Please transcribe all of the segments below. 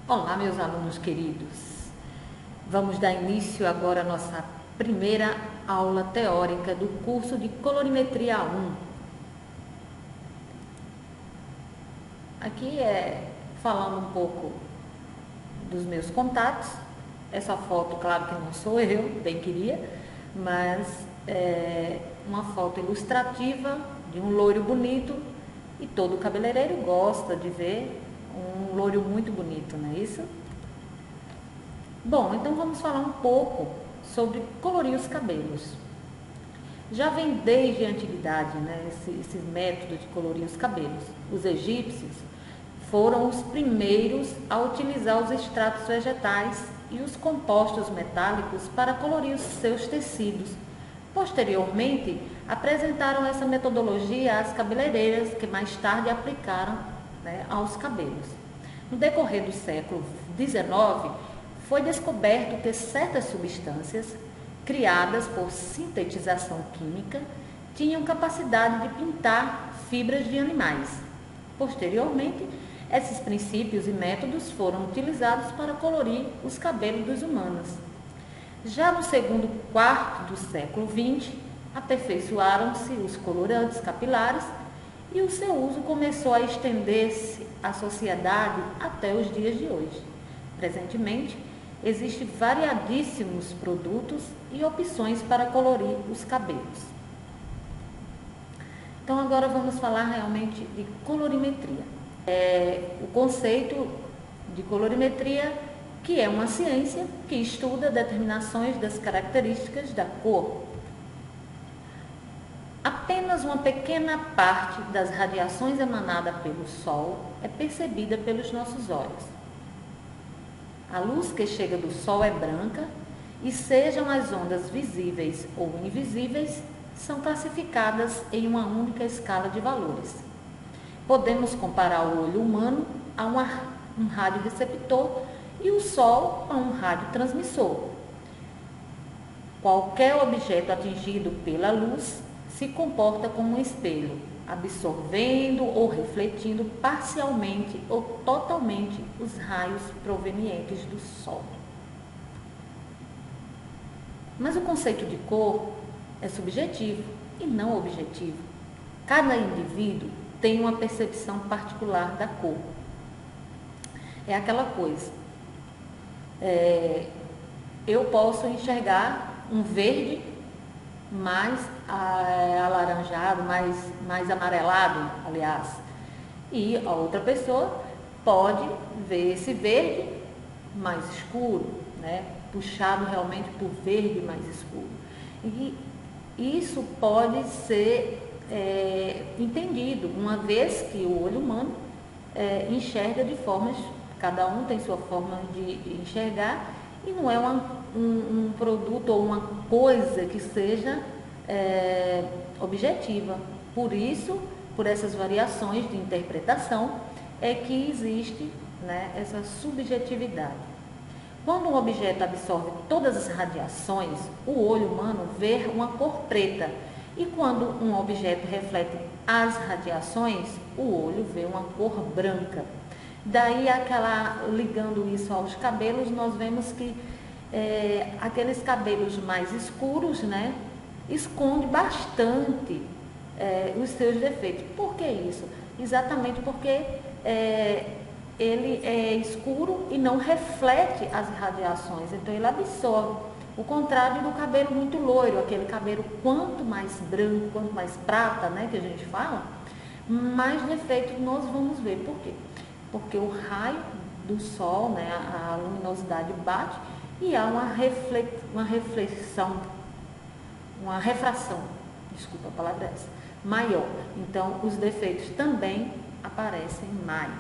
Olá, meus alunos queridos. Vamos dar início agora à nossa primeira aula teórica do curso de Colorimetria 1. Aqui falando um pouco dos meus contatos. Essa foto, claro que não sou eu, bem queria, mas é uma foto ilustrativa de um loiro bonito, e todo cabeleireiro gosta de ver um loiro muito bonito, não é isso? Bom, então vamos falar um pouco sobre colorir os cabelos. Já vem desde a antiguidade, né, esse método de colorir os cabelos. Os egípcios foram os primeiros a utilizar os extratos vegetais e os compostos metálicos para colorir os seus tecidos. Posteriormente, apresentaram essa metodologia às cabeleireiras, que mais tarde aplicaram, né, aos cabelos. No decorrer do século XIX, foi descoberto que certas substâncias, criadas por sintetização química, tinham capacidade de pintar fibras de animais. Posteriormente, esses princípios e métodos foram utilizados para colorir os cabelos dos humanos. Já no segundo quarto do século XX, aperfeiçoaram-se os colorantes capilares e o seu uso começou a estender-se à sociedade até os dias de hoje. Presentemente, existem variadíssimos produtos e opções para colorir os cabelos. Então agora vamos falar realmente de colorimetria. O conceito de colorimetria, que é uma ciência que estuda determinações das características da cor. Apenas uma pequena parte das radiações emanadas pelo Sol é percebida pelos nossos olhos. A luz que chega do Sol é branca e sejam as ondas visíveis ou invisíveis, são classificadas em uma única escala de valores. Podemos comparar o olho humano a um radioreceptor e o Sol a um radiotransmissor. Qualquer objeto atingido pela luz se comporta como um espelho, absorvendo ou refletindo parcialmente ou totalmente os raios provenientes do Sol. Mas o conceito de cor é subjetivo e não objetivo. Cada indivíduo tem uma percepção particular da cor. É aquela coisa. Eu posso enxergar um verde mais alaranjado, mais amarelado, aliás. E a outra pessoa pode ver esse verde mais escuro, né? Puxado realmente por verde mais escuro. E isso pode ser entendido, uma vez que o olho humano enxerga de formas, cada um tem sua forma de enxergar, e não é um produto ou uma coisa que seja objetiva. Por isso, por essas variações de interpretação, é que existe, né, essa subjetividade. Quando um objeto absorve todas as radiações, o olho humano vê uma cor preta. E quando um objeto reflete as radiações, o olho vê uma cor branca. Daí, ligando isso aos cabelos, nós vemos que aqueles cabelos mais escuros, né, esconde bastante os seus defeitos. Por que isso? Exatamente porque ele é escuro e não reflete as radiações, então ele absorve. O contrário do cabelo muito loiro, aquele cabelo quanto mais branco, quanto mais prata, né, que a gente fala, mais defeitos nós vamos ver. Por quê? Porque o raio do Sol, né, a luminosidade bate e há uma refração, desculpa a palavra essa, maior. Então, os defeitos também aparecem mais.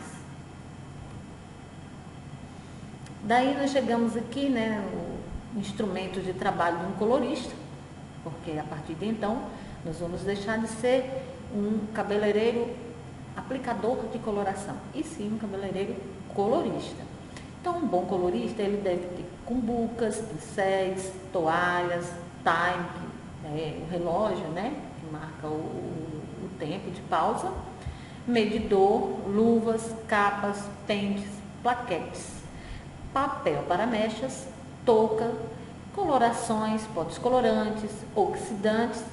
Daí nós chegamos aqui, né, no instrumento de trabalho de um colorista, porque a partir de então nós vamos deixar de ser um cabeleireiro aplicador de coloração, e sim um cabeleireiro colorista. Então, um bom colorista, ele deve ter cumbucas, pincéis, toalhas, time, o relógio, né, que marca o tempo de pausa, medidor, luvas, capas, pentes, plaquetes. papel para mechas, touca, colorações, potes colorantes, oxidantes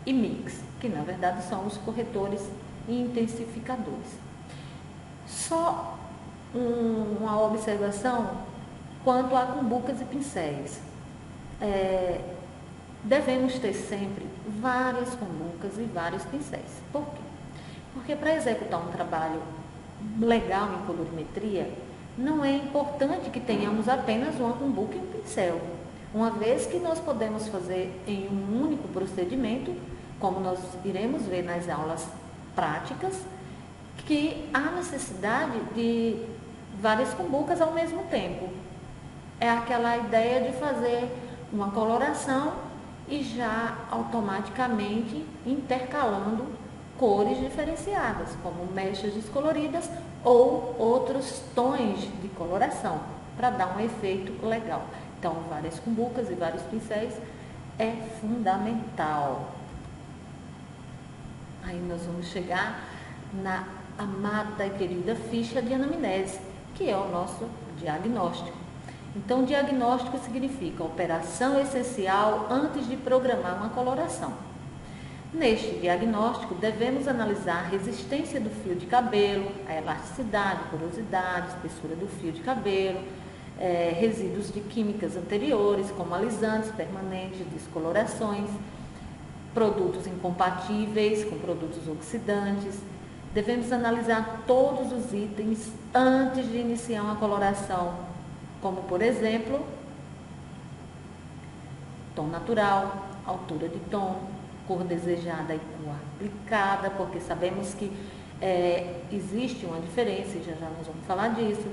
e mix, que na verdade são os corretores e intensificadores. Só uma observação quanto a cumbucas e pincéis. Devemos ter sempre várias cumbucas e vários pincéis. Por quê? Porque para executar um trabalho legal em colorimetria, não é importante que tenhamos apenas uma cumbuca e um pincel, uma vez que nós podemos fazer em um único procedimento, como nós iremos ver nas aulas práticas, que há necessidade de várias cumbucas ao mesmo tempo. É aquela ideia de fazer uma coloração e já automaticamente intercalando cores diferenciadas, como mechas descoloridas ou outros tons de coloração, para dar um efeito legal. Então, várias cumbucas e vários pincéis é fundamental. Aí nós vamos chegar na amada e querida ficha de anamnese, que é o nosso diagnóstico. Então, diagnóstico significa operação essencial antes de programar uma coloração. Neste diagnóstico, devemos analisar a resistência do fio de cabelo, a elasticidade, porosidade, espessura do fio de cabelo, resíduos de químicas anteriores, como alisantes permanentes, descolorações, produtos incompatíveis com produtos oxidantes. Devemos analisar todos os itens antes de iniciar uma coloração, como, por exemplo, tom natural, altura de tom, cor desejada e cor aplicada, porque sabemos que existe uma diferença, e já nós vamos falar disso,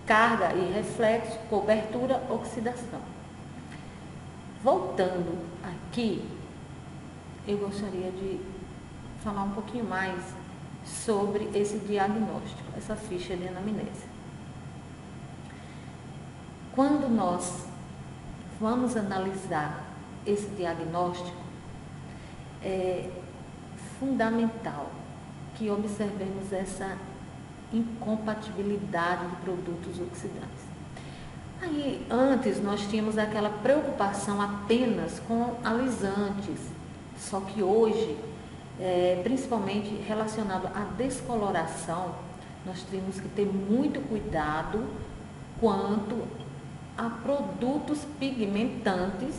carga e reflexo, cobertura, oxidação. Voltando aqui, eu gostaria de falar um pouquinho mais sobre esse diagnóstico, essa ficha de anamnese. Quando nós vamos analisar esse diagnóstico, é fundamental que observemos essa incompatibilidade de produtos oxidantes. Aí, antes nós tínhamos aquela preocupação apenas com alisantes, só que hoje, principalmente relacionado à descoloração, nós temos que ter muito cuidado quanto a produtos pigmentantes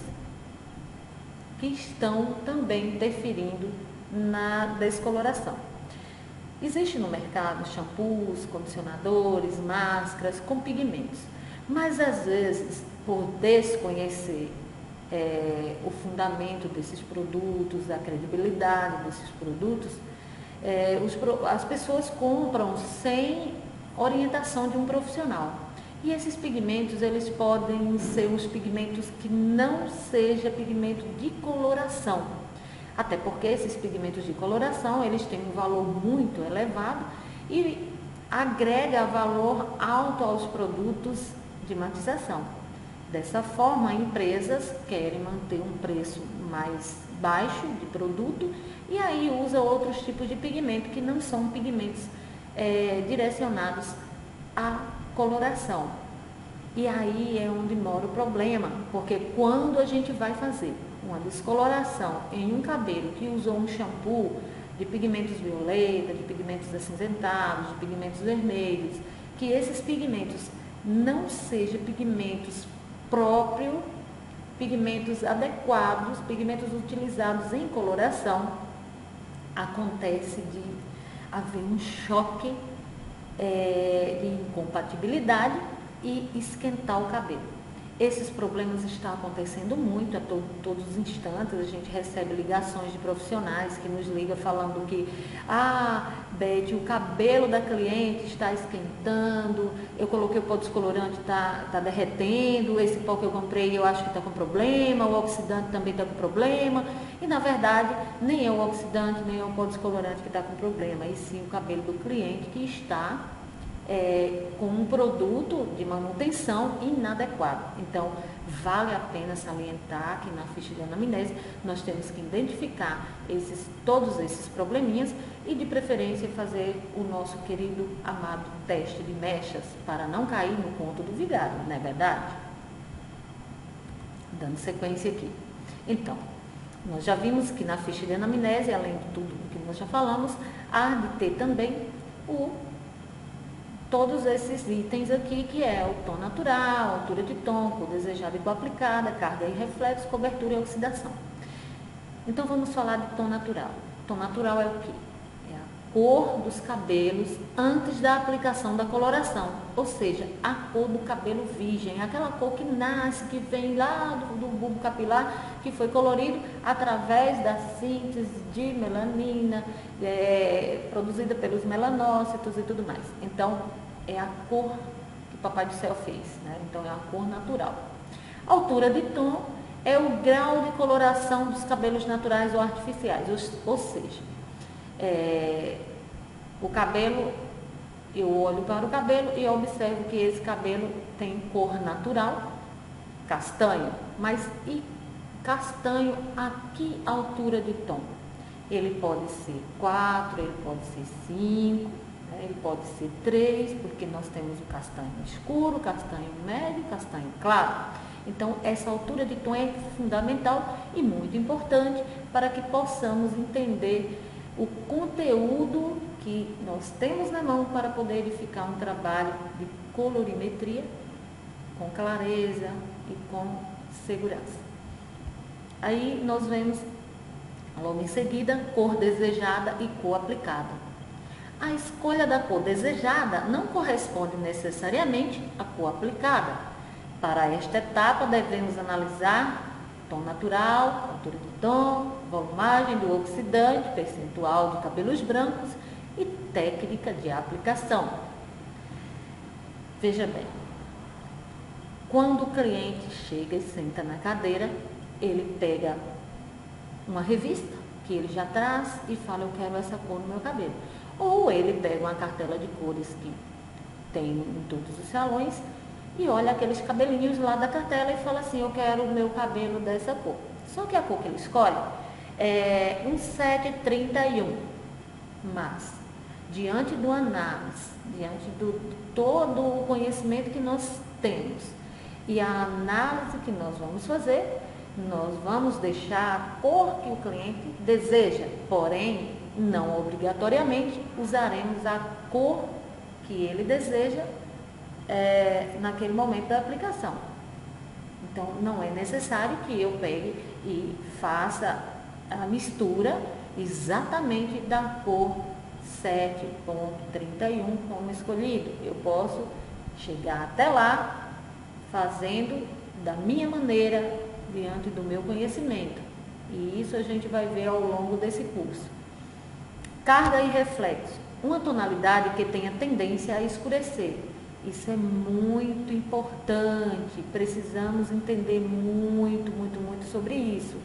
que estão também interferindo na descoloração. Existe no mercado shampoos, condicionadores, máscaras com pigmentos, mas às vezes, por desconhecer o fundamento desses produtos, a credibilidade desses produtos, as pessoas compram sem orientação de um profissional. E esses pigmentos, eles podem ser os pigmentos que não seja pigmento de coloração. Até porque esses pigmentos de coloração, eles têm um valor muito elevado e agrega valor alto aos produtos de matização. Dessa forma, empresas querem manter um preço mais baixo de produto e aí usa outros tipos de pigmento que não são pigmentos direcionados à coloração. E aí é onde mora o problema, porque quando a gente vai fazer uma descoloração em um cabelo que usou um shampoo de pigmentos violeta, de pigmentos acinzentados, de pigmentos vermelhos, que esses pigmentos não sejam pigmentos próprios, pigmentos adequados, pigmentos utilizados em coloração, acontece de haver um choque de incompatibilidade e esquentar o cabelo. Esses problemas estão acontecendo muito a todos os instantes. A gente recebe ligações de profissionais que nos ligam falando que Beth, o cabelo da cliente está esquentando, eu coloquei o pó descolorante, está derretendo, esse pó que eu comprei eu acho que está com problema, o oxidante também está com problema, e na verdade nem é o oxidante, nem é o pó descolorante que está com problema, e sim o cabelo do cliente que está com um produto de manutenção inadequado. Então, vale a pena salientar que na ficha de anamnese nós temos que identificar todos esses probleminhas e, de preferência, fazer o nosso querido, amado teste de mechas para não cair no conto do vigário, não é verdade? Dando sequência aqui. Então, nós já vimos que na ficha de anamnese, além de tudo o que nós já falamos, há de ter também todos esses itens aqui, que é o tom natural, altura de tom, cor desejada e cor aplicada, carga e reflexo, cobertura e oxidação. Então, vamos falar de tom natural. Tom natural é o quê? É a cor dos cabelos antes da aplicação da coloração, ou seja, a cor do cabelo virgem, aquela cor que nasce, que vem lá do bulbo capilar, que foi colorido através da síntese de melanina, produzida pelos melanócitos e tudo mais. Então, é a cor que o Papai do Céu fez, né? Então, é a cor natural. Altura de tom é o grau de coloração dos cabelos naturais ou artificiais, ou seja, o cabelo, eu olho para o cabelo e observo que esse cabelo tem cor natural, castanho, mas e castanho a que altura de tom? Ele pode ser 4, ele pode ser 5, ele pode ser 3, porque nós temos o castanho escuro, castanho médio, castanho claro. Então, essa altura de tom é fundamental e muito importante para que possamos entender o conteúdo que nós temos na mão para poder edificar um trabalho de colorimetria com clareza e com segurança. Aí nós vemos, logo em seguida, cor desejada e cor aplicada. A escolha da cor desejada não corresponde necessariamente à cor aplicada. Para esta etapa, devemos analisar tom natural, altura de tom, volumagem do oxidante, percentual de cabelos brancos e técnica de aplicação. Veja bem, quando o cliente chega e senta na cadeira, ele pega uma revista que ele já traz e fala, eu quero essa cor no meu cabelo. Ou ele pega uma cartela de cores que tem em todos os salões e olha aqueles cabelinhos lá da cartela e fala assim, eu quero o meu cabelo dessa cor. Só que a cor que ele escolhe é um 731, mas diante do análise, diante de todo o conhecimento que nós temos e a análise que nós vamos fazer, nós vamos deixar a cor que o cliente deseja, porém, não obrigatoriamente usaremos a cor que ele deseja naquele momento da aplicação. Então, não é necessário que eu pegue e faça a mistura exatamente da cor 7.31 como escolhido. Eu posso chegar até lá fazendo da minha maneira, diante do meu conhecimento. E isso a gente vai ver ao longo desse curso. Carga e reflexo. Uma tonalidade que tenha tendência a escurecer. Isso é muito importante, precisamos entender muito sobre isso,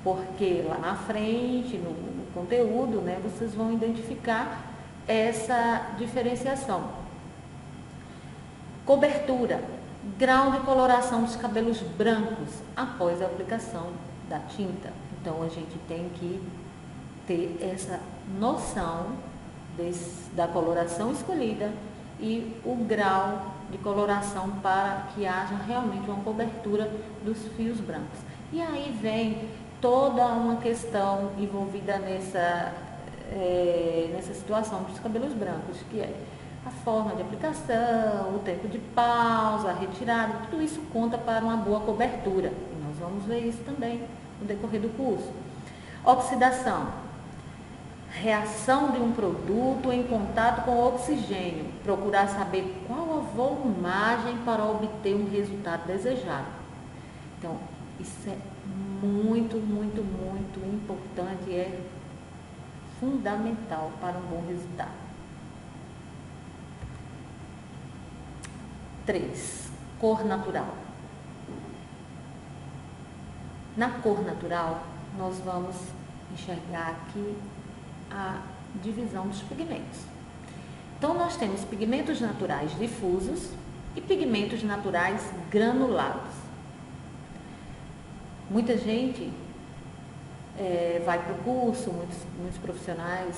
porque lá na frente, no conteúdo, né, vocês vão identificar essa diferenciação. Cobertura, grau de coloração dos cabelos brancos após a aplicação da tinta. Então, a gente tem que ter essa noção da coloração escolhida e o grau de coloração para que haja realmente uma cobertura dos fios brancos. E aí vem toda uma questão envolvida nessa situação dos cabelos brancos, que é a forma de aplicação, o tempo de pausa, a retirada, tudo isso conta para uma boa cobertura. E nós vamos ver isso também no decorrer do curso. Oxidação. Reação de um produto em contato com o oxigênio. Procurar saber qual a volumagem para obter um resultado desejado. Então, isso é muito importante e é fundamental para um bom resultado. 3. Cor natural. Na cor natural, nós vamos enxergar aqui a divisão dos pigmentos. Então, nós temos pigmentos naturais difusos e pigmentos naturais granulados. Muita gente vai para o curso, muitos profissionais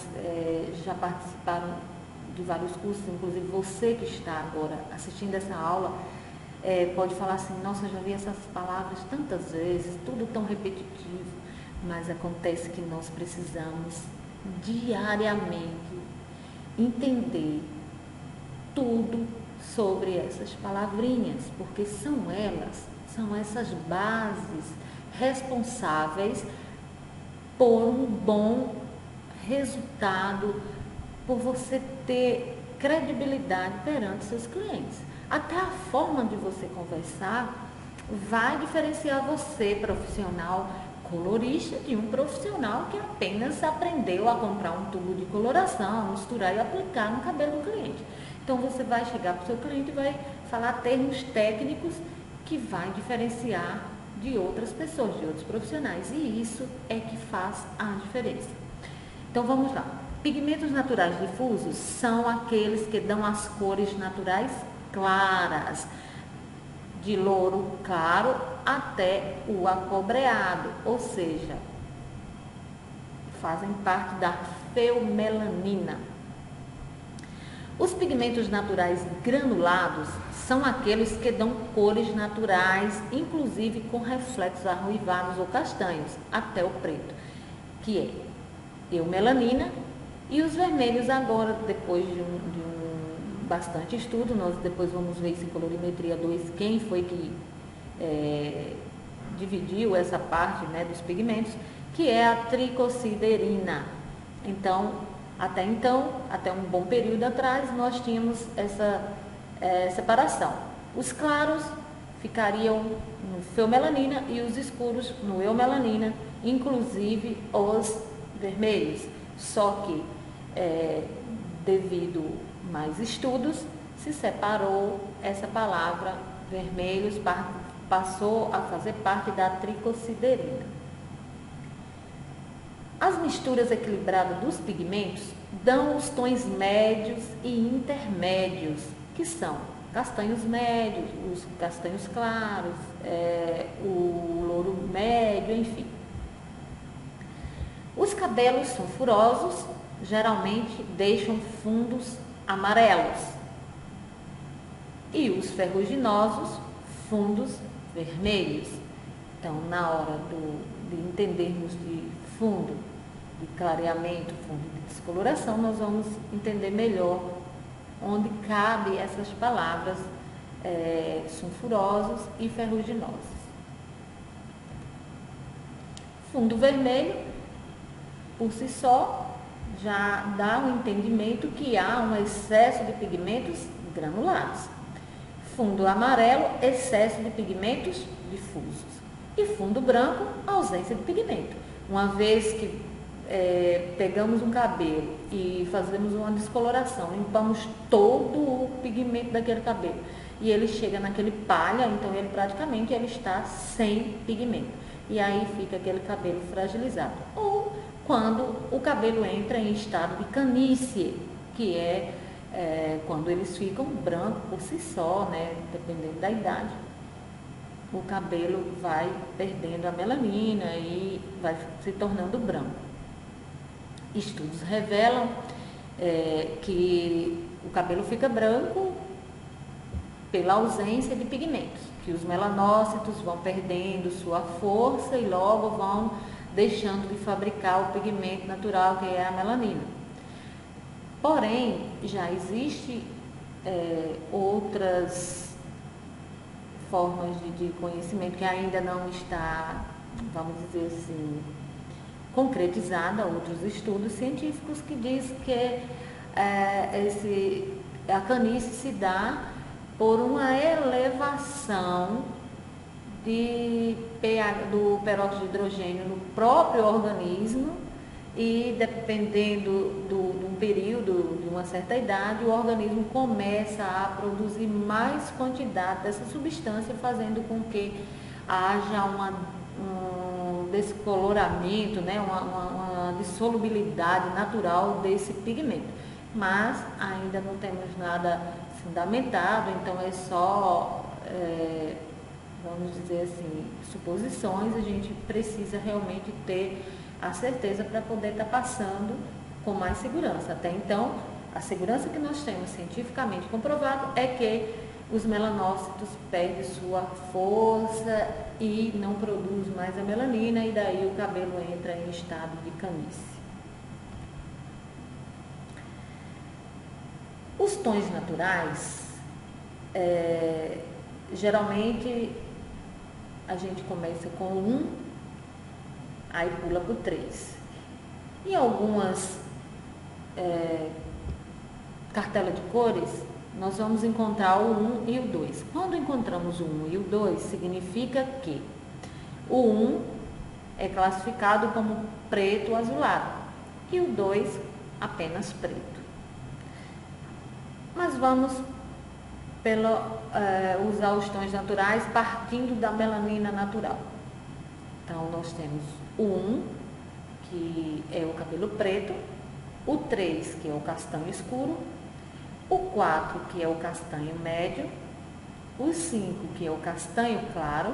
já participaram de vários cursos, inclusive você que está agora assistindo essa aula, pode falar assim, nossa, já vi essas palavras tantas vezes, tudo tão repetitivo, mas acontece que nós precisamos diariamente entender tudo sobre essas palavrinhas, porque são essas bases responsáveis por um bom resultado, por você ter credibilidade perante seus clientes. Até a forma de você conversar vai diferenciar você, profissional colorista, de um profissional que apenas aprendeu a comprar um tubo de coloração, misturar e aplicar no cabelo do cliente. Então você vai chegar para o seu cliente e vai falar termos técnicos que vai diferenciar de outras pessoas, de outros profissionais. E isso é que faz a diferença. Então vamos lá. Pigmentos naturais difusos são aqueles que dão as cores naturais claras, de louro claro até o acobreado, ou seja, fazem parte da feomelanina. Os pigmentos naturais granulados são aqueles que dão cores naturais, inclusive com reflexos arruivados ou castanhos, até o preto, que é eumelanina. E os vermelhos agora, depois de um bastante estudo, nós depois vamos ver isso em colorimetria 2, quem foi que dividiu essa parte, né, dos pigmentos, que é a tricosiderina. Então, até um bom período atrás, nós tínhamos essa separação. Os claros ficariam no feomelanina e os escuros no eumelanina, inclusive os vermelhos. Só que, devido mais estudos, se separou essa palavra vermelhos, passou a fazer parte da tricosiderina. As misturas equilibradas dos pigmentos dão os tons médios e intermédios, que são castanhos médios, os castanhos claros, o louro médio, enfim. Os cabelos sulfurosos geralmente deixam fundos amarelos e os ferruginosos fundos vermelhos. Então, na hora de entendermos de fundo de clareamento, fundo de descoloração, nós vamos entender melhor onde cabe essas palavras sulfurosos e ferruginosos. Fundo vermelho, por si só, já dá um entendimento que há um excesso de pigmentos granulados. Fundo amarelo, excesso de pigmentos difusos. E fundo branco, ausência de pigmento. Uma vez que pegamos um cabelo e fazemos uma descoloração, limpamos todo o pigmento daquele cabelo e ele chega naquele palha, então ele praticamente está sem pigmento. E aí fica aquele cabelo fragilizado. Ou quando o cabelo entra em estado de canície, que é quando eles ficam brancos por si só, né, dependendo da idade, o cabelo vai perdendo a melanina e vai se tornando branco. Estudos revelam que o cabelo fica branco pela ausência de pigmentos, que os melanócitos vão perdendo sua força e logo vão deixando de fabricar o pigmento natural, que é a melanina. Porém, já existe outras formas de conhecimento que ainda não está, vamos dizer assim, concretizada, outros estudos científicos que diz que a canice se dá por uma elevação do peróxido de hidrogênio no próprio organismo e, dependendo de um período, de uma certa idade, o organismo começa a produzir mais quantidade dessa substância, fazendo com que haja um descoloramento, né, uma dissolubilidade natural desse pigmento. mas ainda não temos nada fundamentado, então é só, vamos dizer assim, suposições. A gente precisa realmente ter a certeza para poder estar passando com mais segurança. Até então, a segurança que nós temos cientificamente comprovado é que os melanócitos perdem sua força e não produz mais a melanina, e daí o cabelo entra em estado de canice. Os tons naturais, geralmente a gente começa com 1, aí pula para o 3. Em algumas cartelas de cores, nós vamos encontrar o 1 e o 2. Quando encontramos o 1 e o 2, significa que o 1 é classificado como preto azulado e o 2 apenas preto. Mas vamos usar os tons naturais partindo da melanina natural. Então, nós temos o 1, que é o cabelo preto, o 3, que é o castanho escuro, o 4, que é o castanho médio, o 5, que é o castanho claro,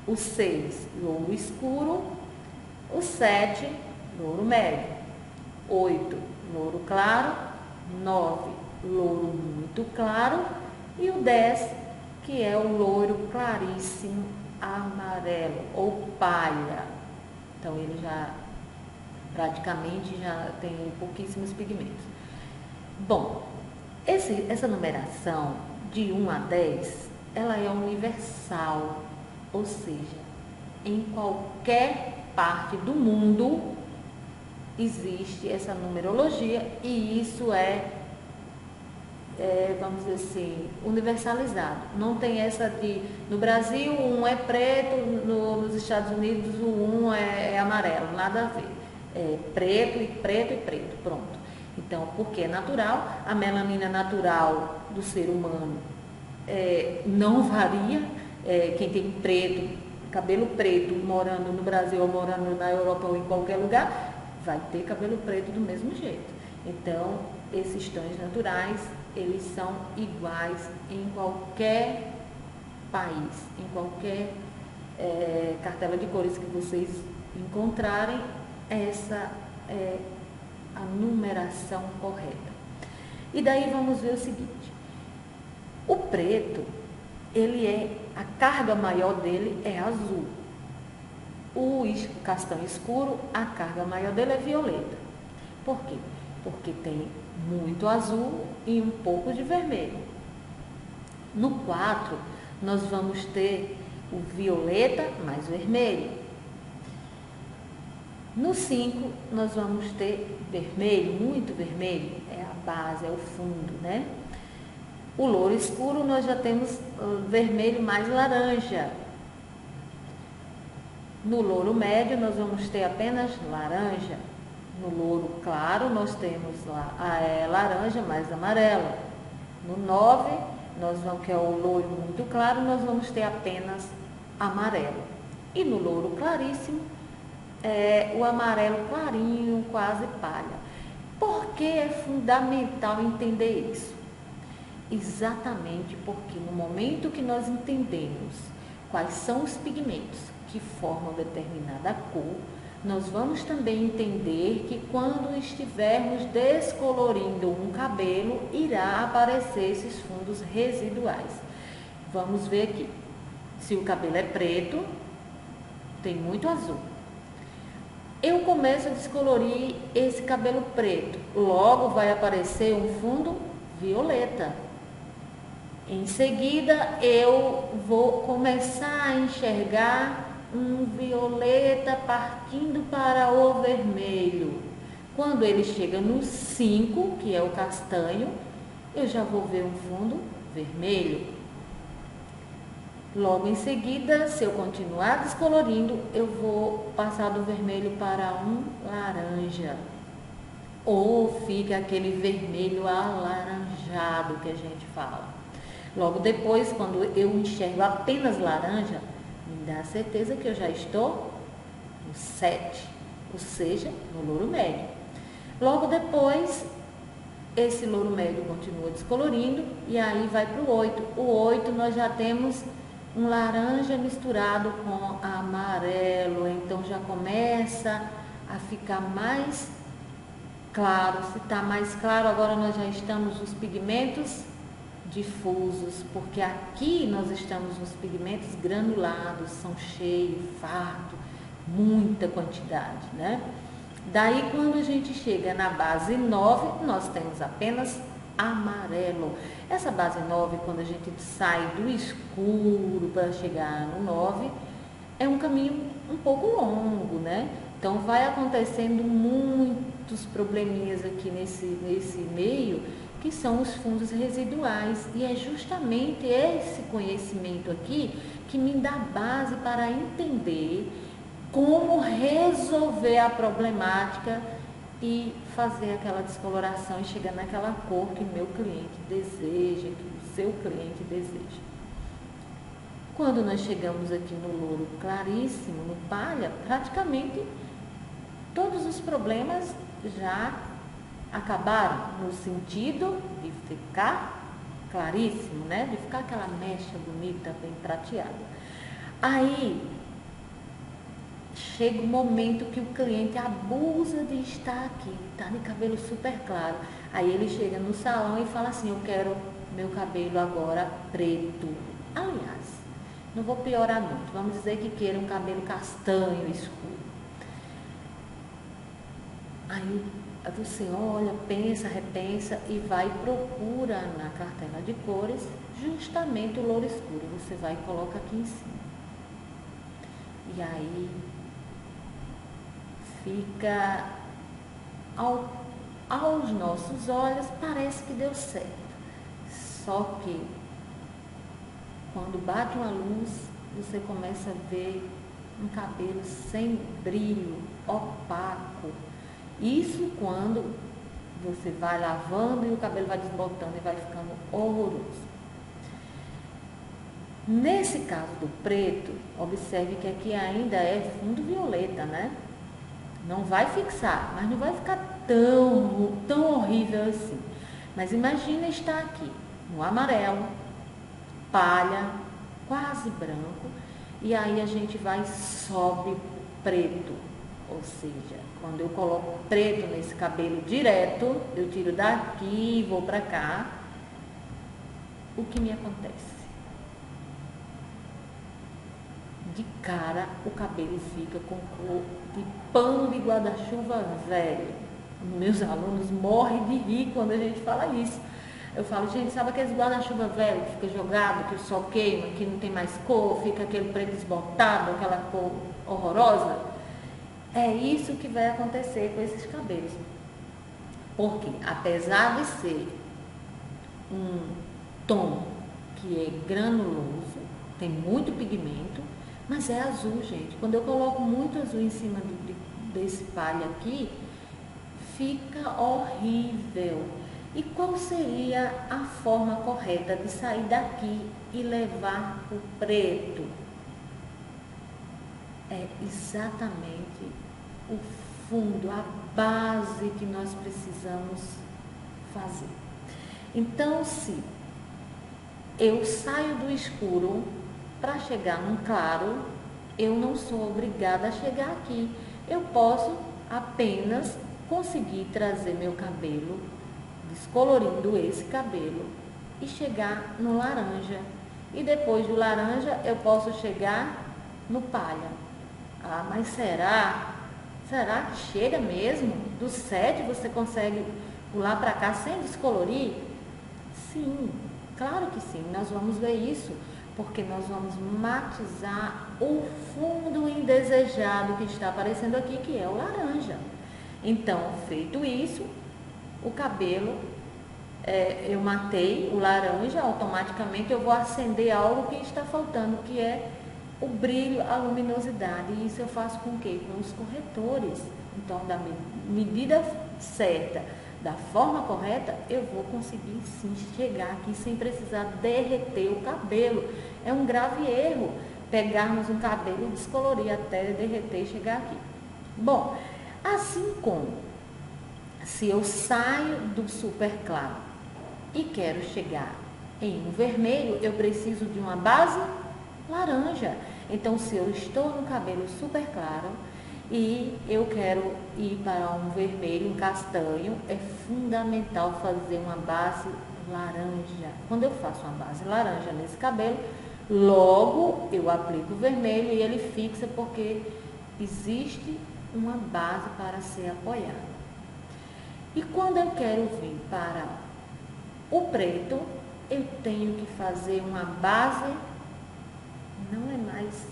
o 6, louro escuro, o 7, louro médio, 8, louro claro, 9, louro muito claro e o 10, que é o louro claríssimo amarelo ou palha. Então ele já praticamente já tem pouquíssimos pigmentos. Bom, essa numeração de 1 a 10, ela é universal, ou seja, em qualquer parte do mundo existe essa numerologia e isso vamos dizer assim, universalizado. Não tem essa de, no Brasil o 1 é preto, nos Estados Unidos o 1 é amarelo, nada a ver. É preto e preto e preto, pronto. Então, porque é natural, a melanina natural do ser humano não varia. Quem tem preto, cabelo preto, morando no Brasil ou morando na Europa ou em qualquer lugar, vai ter cabelo preto do mesmo jeito. Então, esses tons naturais, eles são iguais em qualquer país, em qualquer cartela de cores que vocês encontrarem, essa é a numeração correta. E daí vamos ver o seguinte: o preto, a carga maior dele é azul. O castanho escuro, a carga maior dele é violeta. Por quê? Porque tem muito azul e um pouco de vermelho. No 4, nós vamos ter o violeta mais vermelho. No 5, nós vamos ter vermelho, muito vermelho, é a base, é o fundo, né? O louro escuro, nós já temos vermelho mais laranja. No louro médio, nós vamos ter apenas laranja. No louro claro, nós temos laranja mais amarela. No 9, que é o louro muito claro, nós vamos ter apenas amarelo. E no louro claríssimo, o amarelo clarinho, quase palha. Por que é fundamental entender isso? Exatamente porque no momento que nós entendemos quais são os pigmentos que formam determinada cor, nós vamos também entender que quando estivermos descolorindo um cabelo, irá aparecer esses fundos residuais. Vamos ver aqui. Se o cabelo é preto, tem muito azul. Eu começo a descolorir esse cabelo preto, logo vai aparecer um fundo violeta. Em seguida, eu vou começar a enxergar um violeta partindo para o vermelho. Quando ele chega no 5, que é o castanho, eu já vou ver um fundo vermelho. Logo em seguida, se eu continuar descolorindo, eu vou passar do vermelho para um laranja. Ou fica aquele vermelho alaranjado que a gente fala. Logo depois, quando eu enxergo apenas laranja, me dá a certeza que eu já estou no 7, ou seja, no louro médio. Logo depois, esse louro médio continua descolorindo e aí vai para o 8. O 8 nós já temos um laranja misturado com amarelo, então já começa a ficar mais claro. Se está mais claro, agora nós já estamos nos pigmentos difusos, porque aqui nós estamos nos pigmentos granulados, são cheios, farto, muita quantidade, né? Daí, quando a gente chega na base 9, nós temos apenas amarelo. Essa base 9, quando a gente sai do escuro para chegar no 9, é um caminho um pouco longo, né? Então, vai acontecendo muitos probleminhas aqui nesse meio, que são os fundos residuais. E é justamente esse conhecimento aqui que me dá base para entender como resolver a problemática e fazer aquela descoloração e chegar naquela cor que meu cliente deseja, que o seu cliente deseja. Quando nós chegamos aqui no louro claríssimo, no palha, praticamente todos os problemas já acabaram, no sentido de ficar claríssimo, né? De ficar aquela mecha bonita, bem prateada. Aí chega o momento que o cliente abusa de estar aqui, tá de cabelo super claro. Aí ele chega no salão e fala assim: eu quero meu cabelo agora preto. Aliás, não vou piorar muito, vamos dizer que queira um cabelo castanho escuro. Aí você olha, pensa, repensa e vai e procura na cartela de cores justamente o louro escuro. Você vai e coloca aqui em cima. E aí fica, aos nossos olhos, parece que deu certo. Só que quando bate uma luz, você começa a ver um cabelo sem brilho, opaco. Isso quando você vai lavando e o cabelo vai desbotando e vai ficando horroroso. Nesse caso do preto, observe que aqui ainda é fundo violeta, né? Não vai fixar, mas não vai ficar tão horrível assim. Mas imagina estar aqui no amarelo, palha, quase branco, e aí a gente vai e sobe preto. Ou seja, quando eu coloco preto nesse cabelo direto, eu tiro daqui e vou para cá, o que me acontece? De cara, o cabelo fica com cor de pano de guarda-chuva velho. Meus alunos morrem de rir quando a gente fala isso. Eu falo: gente, sabe aqueles guarda-chuva velho que fica jogado, que o sol queima, que não tem mais cor, fica aquele preto desbotado, aquela cor horrorosa? É isso que vai acontecer com esses cabelos. Porque, apesar de ser um tom que é granuloso, tem muito pigmento, mas é azul, gente. Quando eu coloco muito azul em cima desse palha aqui, fica horrível. E qual seria a forma correta de sair daqui e levar o preto? É exatamente o fundo, a base que nós precisamos fazer. Então, se eu saio do escuro para chegar num claro, eu não sou obrigada a chegar aqui. Eu posso apenas conseguir trazer meu cabelo, descolorindo esse cabelo, e chegar no laranja. E depois do laranja, eu posso chegar no palha. Ah, mas será? Será que chega mesmo? Do 7 você consegue pular para cá sem descolorir? Sim, claro que sim. Nós vamos ver isso, porque nós vamos matizar o fundo indesejado que está aparecendo aqui, que é o laranja. Então, feito isso, o cabelo, eu matei o laranja, automaticamente eu vou acender algo que está faltando, que é o brilho, a luminosidade. E isso eu faço com o quê? Com os corretores. Então, da medida certa, da forma correta, eu vou conseguir sim chegar aqui sem precisar derreter o cabelo. É um grave erro pegarmos um cabelo e descolorir até derreter e chegar aqui. Bom, assim como se eu saio do super claro e quero chegar em um vermelho, eu preciso de uma base laranja. Então, se eu estou no cabelo super claro e eu quero ir para um vermelho, um castanho, é fundamental fazer uma base laranja. Quando eu faço uma base laranja nesse cabelo, logo eu aplico o vermelho e ele fixa, porque existe uma base para ser apoiada. E quando eu quero vir para o preto, eu tenho que fazer uma base, não é mais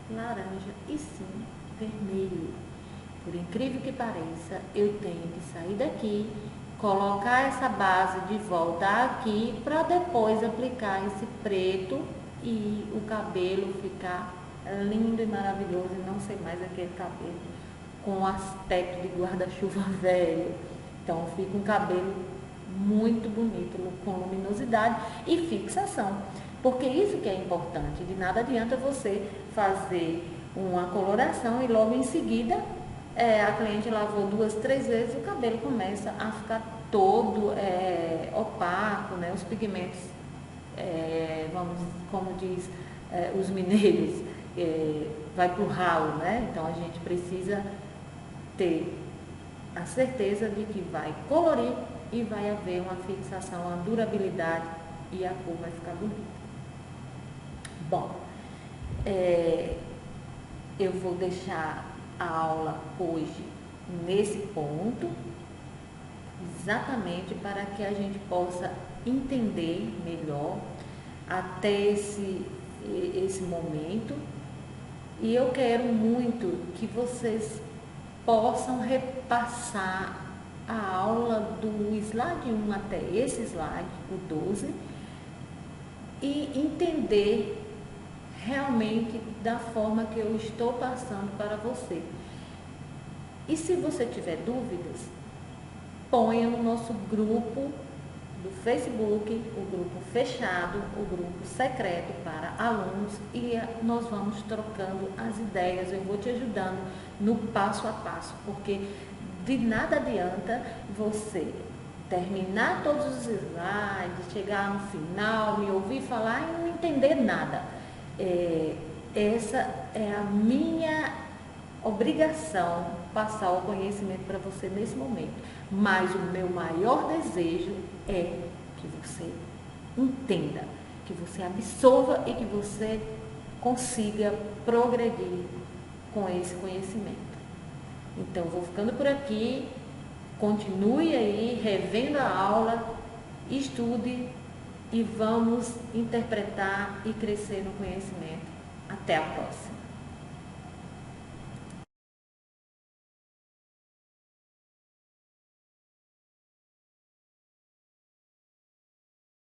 laranja, e sim vermelho. Por incrível que pareça, eu tenho que sair daqui, colocar essa base de volta aqui, para depois aplicar esse preto e o cabelo ficar lindo e maravilhoso e não ser mais aquele cabelo com aspecto de guarda-chuva velho. Então fica um cabelo muito bonito, com luminosidade e fixação, porque isso que é importante. De nada adianta você fazer uma coloração e logo em seguida a cliente lavou 2, 3 vezes, o cabelo começa a ficar todo opaco, né? Os pigmentos, vamos, como diz os mineiros, vai pro ralo, né? Então a gente precisa ter a certeza de que vai colorir e vai haver uma fixação, uma durabilidade e a cor vai ficar bonita. Bom, eu vou deixar a aula hoje nesse ponto, exatamente para que a gente possa entender melhor até esse momento. E eu quero muito que vocês possam repassar a aula do slide 1 até esse slide, o 12, e entender realmente da forma que eu estou passando para você. E se você tiver dúvidas, ponha no nosso grupo do Facebook, o grupo fechado, o grupo secreto para alunos, e nós vamos trocando as ideias. Eu vou te ajudando no passo a passo, porque de nada adianta você terminar todos os slides, chegar no final, me ouvir falar e não entender nada. Essa é a minha obrigação, passar o conhecimento para você nesse momento. Mas o meu maior desejo é que você entenda, que você absorva e que você consiga progredir com esse conhecimento. Então, vou ficando por aqui. Continue aí, revendo a aula, estude e vamos interpretar e crescer no conhecimento. Até a próxima.